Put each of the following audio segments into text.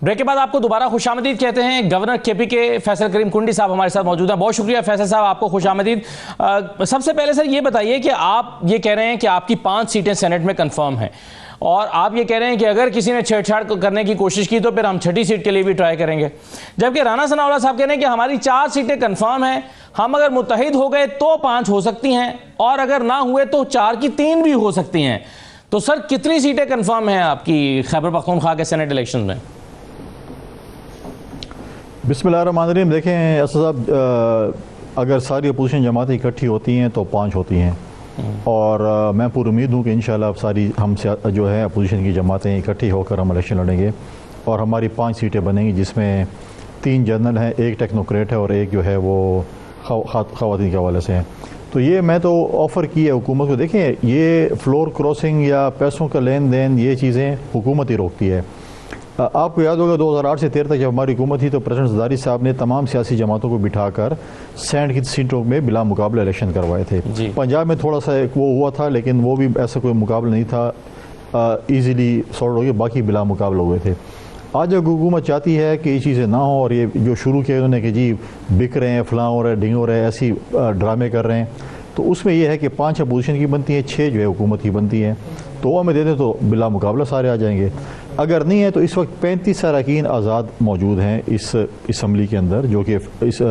Break के बाद आपको दोबारा खुशामदीद कहते हैं। गवर्नर केपी के फैसल करीम कुंडी साहब हमारे साथ मौजूद हैं। बहुत शुक्रिया फैसल साहब, आपको खुशामदीद। सबसे पहले सर ये बताइए कि आप ये कह रहे हैं कि आपकी 5 सीटें सेनेट में कंफर्म हैं और आप ये कह रहे हैं कि अगर किसी ने छेड़छाड़ करने की कोशिश की तो फिर हम 6ठी सीट के लिए भी ट्राई करेंगे, जबकि राना सनाउल्लाह साहब कह रहे हैं कि हमारी 4 सीटें कंफर्म हैं, हम अगर मुत्तहिद हो गए तो 5 हो सकती हैं और अगर ना हुए तो 4 की 3 भी हो सकती हैं। तो सर कितनी सीटें कंफर्म हैं आपकी खैबर पख्तूनख्वा के सेनेट इलेक्शन में? बिस्मिल्लाहिर्रहमानिर्रहीम। देखें असद साहब, अगर सारी अपोजिशन जमातें इकट्ठी होती हैं तो 5 होती हैं और मैं पूरी उम्मीद हूँ कि इंशाल्लाह सारी हम जो है अपोजिशन की जमातें इकट्ठी होकर हम इलेक्शन लड़ेंगे और हमारी 5 सीटें बनेंगी, जिसमें 3 जनरल हैं, 1 टेक्नोक्रेट है और 1 जो है वो ख़वातीन के हवाले से हैं। तो ये मैं तो ऑफ़र की है हुकूमत को। देखें, ये फ्लोर क्रॉसिंग या पैसों का लेन देन ये चीज़ें हुकूमत ही रोकती है। आपको याद होगा 2008 से 13 तक जब हमारी हुकूमत थी तो प्रेसिडेंट ज़रदारी साहब ने तमाम सियासी जमातों को बिठाकर सेनेट की सीटों में बिला मुकाबला इलेक्शन करवाए थे। पंजाब में थोड़ा सा वो हुआ था, लेकिन वो भी ऐसा कोई मुकाबला नहीं था, ईज़िली सॉल्व हो गया, बाकी बिला मुकाबला हुए थे। आज हुकूमत चाहती है कि ये चीज़ें ना हो और ये जो शुरू किया उन्होंने कि जी बिक रहे हैं, फलां हो रहे हैं, ढिंग हो रहे हैं, ऐसी ड्रामे कर रहे हैं, तो उसमें यह है कि 5 अपोजिशन की बनती हैं, 6 जो है हुकूमत की बनती हैं। तो हमें दे दें तो बिला मुकाबला सारे आ जाएंगे। अगर नहीं है तो इस वक्त 35 अरकान आज़ाद मौजूद हैं इस असम्बली के अंदर, जो कि इस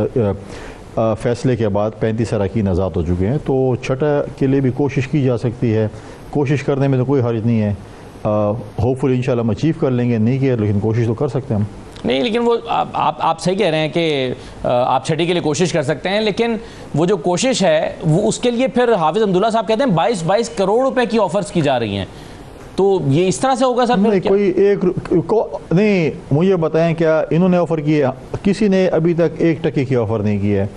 फैसले के बाद 35 अरकान आज़ाद हो चुके हैं। तो 6ठा के लिए भी कोशिश की जा सकती है, कोशिश करने में तो कोई हर्ज नहीं है। होपफुली इंशाल्लाह हम अचीव कर लेंगे, नहीं किया लेकिन कोशिश तो कर सकते हैं हम। नहीं, लेकिन वो आप सही कह रहे हैं कि आप 6ठी के लिए कोशिश कर सकते हैं, लेकिन वो जो कोशिश है वो उसके लिए फिर हाफिज़ अब्दुल्ला साहब कहते हैं 22 करोड़ रुपए की ऑफर्स की जा रही हैं। तो ये इस तरह से होगा सर? नहीं, कोई एक नहीं, मुझे बताएं क्या इन्होंने ऑफ़र किया? किसी ने अभी तक 1 टके की ऑफ़र नहीं की है।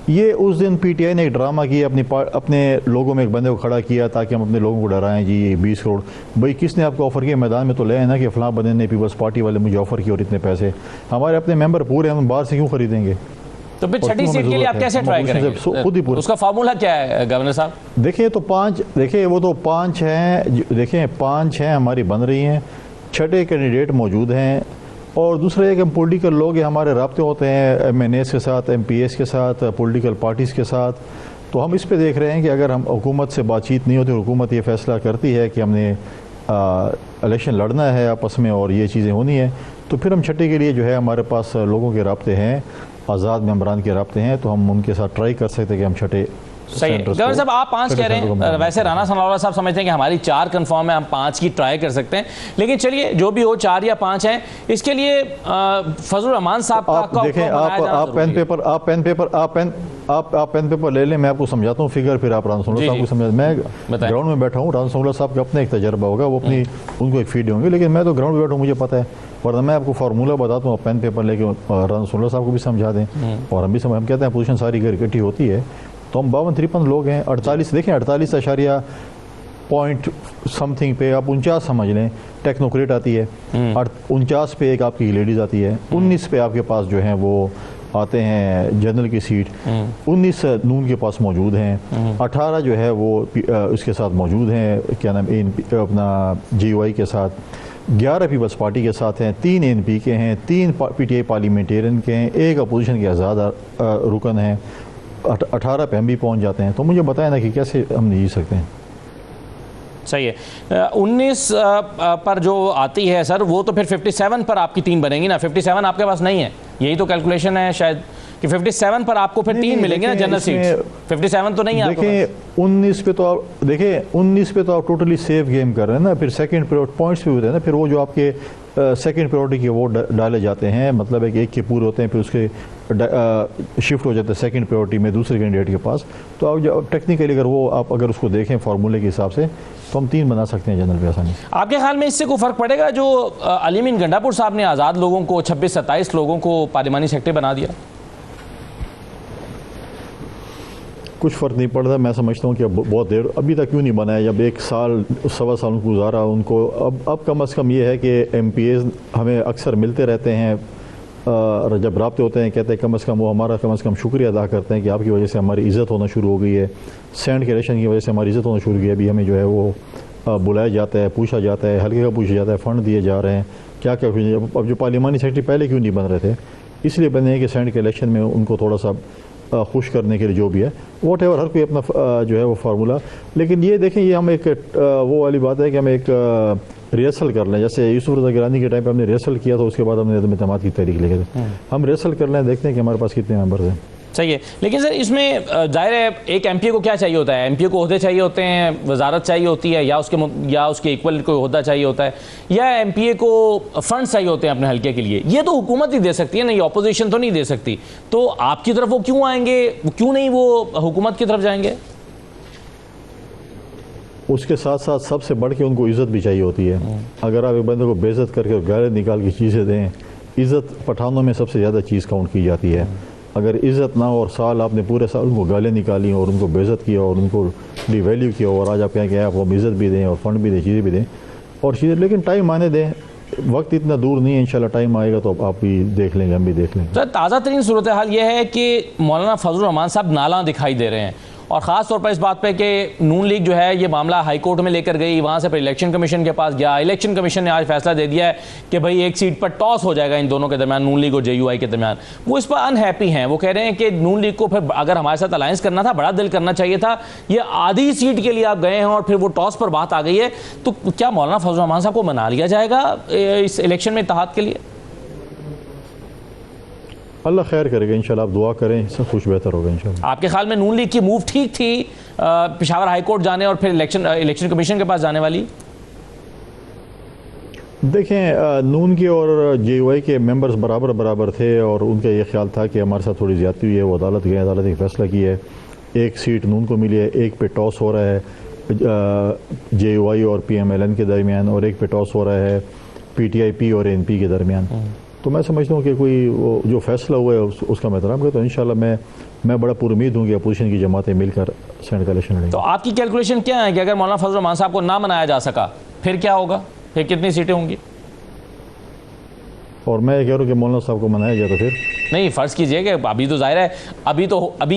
ये उस दिन पीटीआई ने एक ड्रामा किया, अपने लोगों में एक बंदे को खड़ा किया ताकि हम अपने लोगों को डराएं, जी ये 20 करोड़। भाई किसने आपको ऑफ़र किया? मैदान में तो ले आए ना कि फ़लाँ बंदे ने पीपल्स पार्टी वाले मुझे ऑफ़र किया और इतने पैसे। हमारे अपने मेंबर पूरे, हम बाहर से क्यों खरीदेंगे? तो फिर 6ठी सीट के लिए आप कैसे ट्राई करेंगे? खुद ही पूरा उसका फार्मूला क्या है गवर्नर साहब? देखिए तो 5, देखिए वो तो 5 हैं, देखें 5 हैं हमारी बन रही हैं, 6ठे कैंडिडेट मौजूद हैं। और दूसरा एक हम पॉलिटिकल लोग हैं, हमारे राब्ते होते हैं MNAs के साथ, MPs के साथ, पॉलिटिकल पार्टीज़ के साथ। तो हम इस पे देख रहे हैं कि अगर हम हुकूमत से बातचीत नहीं होती, हुकूमत ये फ़ैसला करती है कि हमने इलेक्शन लड़ना है आपस में और ये चीज़ें होनी है, तो फिर हम 6ठे के लिए जो है हमारे पास लोगों के राब्ते हैं, आज़ाद मेंबरान के राब्ते हैं, तो हम उनके साथ ट्राई कर सकते हैं कि हम 6ठे। सही है गवर्नर साहब, आप 5 कह रहे हैं। वैसे राना सनाउल्लाह साहब समझते हैं कि हमारी 4 कंफर्म है, हम 5 की ट्राई कर सकते हैं, लेकिन चलिए जो भी हो 4 या 5 हैं, इसके लिए फजलुर रहमान साहब का देखें, आप पेन पेपर ले लें, मैं आपको समझाता हूँ फिगर, फिर आप राना सनाउल्लाह साहब को समझा। मैं ग्राउंड में बैठा हूँ, राना सनाउल्लाह साहब का अपना एक तजर्बा होगा, वो अपनी उनको एक फीड होंगे, लेकिन मैं तो ग्राउंड में बैठा हूँ, मुझे पता है। वरना मैं आपको फार्मूला बताता हूँ, पेन पेपर लेके राना सनाउल्लाह साहब को भी समझा दें और हम भी हम कहते हैं पोजीशन सारी घर इकट्ठी होती है तो हम 52-53 लोग हैं। 48 देखें, 48 पॉइंट समथिंग पे आप 49 समझ लें, टेक्नोक्रेट आती है। 49 पे एक आपकी लेडीज़ आती है। 19 पे आपके पास जो है वो आते हैं जनरल की सीट। 19 नून के पास मौजूद हैं। 18 जो है वो उसके साथ मौजूद हैं, क्या नाम अपना GY के साथ। 11 पीपल्स पार्टी के साथ हैं, 3 NP के हैं, 3 PTI पार्लियामेंटेरियन के हैं, 1 अपोजिशन के आज़ाद रुकन हैं। 18 पे हम भी पहुँच जाते हैं। तो मुझे बताएं ना कि कैसे हम जी सकते हैं। सही है। 19 पर जो आती है सर, वो तो फिर 57 पर आपकी 3 बनेंगी ना? 57 आपके पास नहीं है, यही तो कैलकुलेशन है शायद कि 57 पर आपको फिर 3 मिलेंगे ना जनरल सीट। 57 तो नहीं है आपके पास। 19 पे तो आप देखिए, 19 पे तो आप टोटली सेफ गेम कर रहे हैं ना। फिर सेकंड पीरियड पॉइंट्स भी होते हैं ना, फिर वो जो आपके सेकंड प्रायोरिटी के वो डाले जाते हैं, मतलब है कि 1 के पूरे होते हैं, फिर उसके शिफ्ट हो जाते हैं सेकंड प्रायोरिटी में दूसरे कैंडिडेट के पास। तो आप जो टेक्निकली अगर उसको देखें फार्मूले के हिसाब से, तो हम 3 बना सकते हैं जनरल पे आसानी। आपके ख्याल में इससे कोई फ़र्क पड़ेगा जो अलीमीन गंडापुर साहब ने आज़ाद लोगों को 26-27 लोगों को पार्लिमानी सेक्रेटरी बना दिया? कुछ फ़र्क नहीं पड़ता। मैं समझता हूँ कि अब बहुत देर अभी तक क्यों नहीं बनाया, जब 1 साल 1.25 साल उनको गुजारा उनको। अब कम अज़ कम ये है कि MPs हमें अक्सर मिलते रहते हैं, जब राब्ते होते हैं, कहते हैं कम अज़ कम वो हमारा कम अज़ कम शुक्रिया अदा करते हैं कि आपकी वजह से हमारी इज़्ज़त होना शुरू हो गई है। सेनेट के इलेक्शन की वजह से हमारी इज़्ज़त होना शुरू हो गई है। अभी हमें जो है वो बुलाया जाता है, पूछा जाता है, हल्के का पूछा जाता है, फ़ंड दिए जा रहे हैं। क्या क्या क्यों नहीं। अब जो पार्लिमानी सेक्रेटरी पहले क्यों नहीं बन रहे थे, इसलिए बने हैं कि सेनेट के इलेक्शन में उनको थोड़ा सा खुश करने के लिए जो भी है वॉट एवर, हर कोई अपना जो है वो फार्मूला। लेकिन ये देखें, ये हम एक वो वाली बात है कि हम एक रिहर्सल कर लें। जैसे यूसुफ रज़ा गिलानी के टाइम पे हमने रिहर्सल किया था, उसके बाद हमने अदम एतमाद की तहरीक लेके थे। हम रिहर्सल कर लें, देखते हैं कि हमारे पास कितने मेंबर्स हैं। सही है। लेकिन सर इसमें जाहिर है एक एमपीए को क्या चाहिए होता है, एमपीए को ओहदे चाहिए होते हैं, वजारत चाहिए होती है, या उसके इक्वल कोई ओहदा चाहिए होता है, या एमपीए को फंड्स चाहिए होते हैं अपने हल्के के लिए। ये तो हुकूमत ही दे सकती है ना, ये ऑपोजिशन तो नहीं दे सकती। तो आपकी तरफ वो क्यों आएंगे, क्यों नहीं वो हुकूमत की तरफ जाएंगे? उसके साथ साथ सबसे बढ़ के उनको इज़्ज़त भी चाहिए होती है। अगर आप एक बंदे को बेइज्जत करके गालियाँ निकाल के चीज़ें दें, इज़्ज़त पठानों में सबसे ज़्यादा चीज़ काउंट की जाती है। अगर इज़्ज़त ना हो और साल आपने पूरे साल उनको गालियाँ निकाली और उनको बेइज्जत किया और उनको डिवैल्यू किया, और आज आप कहें कि आपको हम इज़्ज़त भी दें और फंड भी दें, चीज़ें भी दें और चीज़ें, लेकिन टाइम आने दें, वक्त इतना दूर नहीं है, इंशाल्लाह टाइम आएगा तो आप भी देख लेंगे, हम भी देख लेंगे। सर ताज़ा तरीन सूरत हाल ये है कि मौलाना फजलुर रहमान साहब नाला दिखाई दे रहे हैं, और ख़ास तौर पर इस बात पे कि नून लीग जो है ये मामला हाई कोर्ट में लेकर गई, वहाँ से फिर इलेक्शन कमीशन के पास गया। इलेक्शन कमीशन ने आज फैसला दे दिया है कि भाई एक सीट पर टॉस हो जाएगा इन दोनों के दरमियान, नून लीग और जेयूआई के दरमियान। वो इस पर अनहैप्पी हैं, वो कह रहे हैं कि नून लीग को फिर अगर हमारे साथ अलायंस करना था, बड़ा दिल करना चाहिए था, ये आधी सीट के लिए आप गए हैं और फिर वो टॉस पर बात आ गई है। तो क्या मौलाना फजलुर रहमान साहब को मना लिया जाएगा इस इलेक्शन में इत्तेहाद के लिए? अल्लाह खैर करेगा इंशाल्लाह, आप दुआ करें, सब कुछ बेहतर होगा इंशाल्लाह। आपके ख्याल में नून लीग की मूव ठीक थी, पेशावर हाई कोर्ट जाने और फिर इलेक्शन कमीशन के पास जाने वाली? देखें, नून के और जेयूआई के मेंबर्स बराबर बराबर थे और उनका ये ख्याल था कि हमारे साथ थोड़ी ज़्यादती हुई है। वो अदालत गए, अदालत ने फैसला किया है, एक सीट नून को मिली है, एक पे टॉस हो रहा है जेयूआई और पीएमएलएन के दरमियान, और एक पे टॉस हो रहा है पीटीआईपी और एनपी के दरमियान। तो मैं समझता हूँ कि कोई वो जो फैसला हुआ है उसका मैं एहतराम करता हूँ। इंशाल्लाह मैं बड़ा पुरुमीद हूँ कि अपोजिशन की जमातें मिलकर सेनेट का इलेक्शन लड़ेंगे। तो आपकी कैलकुलेशन क्या है कि अगर मौलाना फजलुर रहमान साहब को ना मनाया जा सका फिर क्या होगा, फिर कितनी सीटें होंगी? और मैं ये कह रहा हूँ कि मौलाना साहब को मनाया जाए तो फिर नहीं, फर्ज कीजिए कि अभी तो जाहिर है, अभी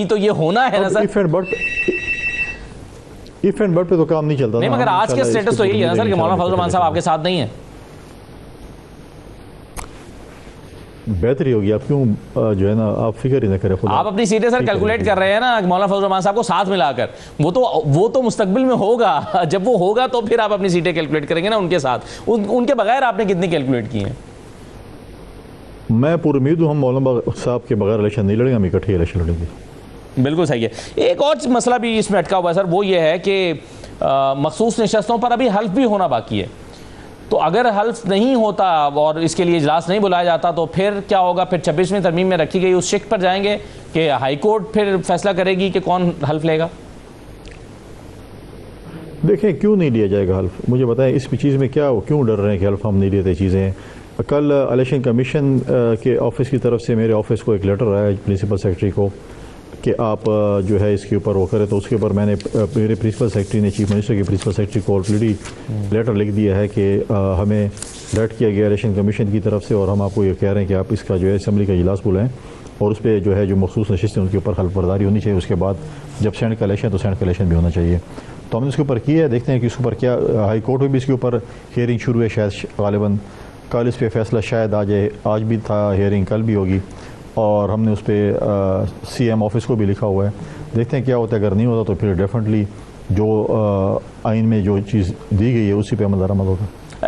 तो ये होना है ना सर। इफ एंड बट पे तो काम नहीं चलता नहीं, मगर आज के स्टेटस तो यही है ना सर कि मौलाना फजलुर रहमान साहब आपके साथ नहीं है। बेहतरी होगी, आप क्यों जो है ना, आप फिक्र ही ना करें खुद। आप अपनी सीटें सर कैलकुलेट कर रहे हैं ना मौलाना फजलुर रहमान साहब को साथ मिलाकर, वो तो मुस्तकबिल में होगा। जब वो होगा तो फिर आप अपनी सीटें कैलकुलेट करेंगे ना उनके साथ। उनके बगैर आपने कितनी कैलकुलेट की हैं? मैं पुरुमीद हूँ, हम मौलाना साहब के बगैर इलेक्शन नहीं लड़ेंगे, हम इकट्ठे इलेक्शन लड़ेंगे। बिल्कुल सही है। एक और मसला भी इसमें अटका हुआ है सर, वो ये है कि मखसूस नशस्तों पर अभी हल्फ भी होना बाकी है। तो अगर हल्फ नहीं होता और इसके लिए इजलास नहीं बुलाया जाता तो फिर क्या होगा? फिर 26वीं तरमीम में रखी गई उस शिक पर जाएंगे कि हाई कोर्ट फिर फैसला करेगी कि कौन हल्फ लेगा? देखें, क्यों नहीं लिया जाएगा हल्फ, मुझे बताएं इस चीज़ में क्या, क्यों डर रहे हैं कि हल्फ हम नहीं लेते चीज़ें। कल इलेक्शन कमीशन के ऑफिस की तरफ से मेरे ऑफिस को एक लेटर आया प्रिंसिपल सेक्रेटरी को कि आप जो है इसके ऊपर वो करें। तो उसके ऊपर मैंने मेरे प्रिंसिपल सेक्रेटरी ने चीफ मिनिस्टर के प्रिंसिपल सेक्रेटरी को ऑलरेडी लेटर लिख दिया है कि हमें डायरेक्ट किया गया इलेक्शन कमीशन की तरफ से, और हम आपको ये कह रहे हैं कि आप इसका जो है असम्बली का इजलास बुलाएं और उस पर जो है जो मखसूस नशिस्तें उनके ऊपर हल्फ बर्दारी होनी चाहिए। उसके बाद जब सेनेट का इलेक्शन तो सेनेट का इलेक्शन भी होना चाहिए। तो हमने इसके ऊपर किया है, देखते हैं कि इसके ऊपर क्या, हाई कोर्ट में भी इसके ऊपर हियरिंग शुरू है, शायद गालिबन कल इस पर फैसला शायद आ जाए, आज भी था हियरिंग, कल भी होगी, और हमने उस पर सीएम ऑफिस को भी लिखा हुआ है। देखते हैं क्या होता है, अगर नहीं होता तो फिर डेफिनेटली जो आइन में जो चीज़ दी गई है उसी पर अमल दरामद होगा।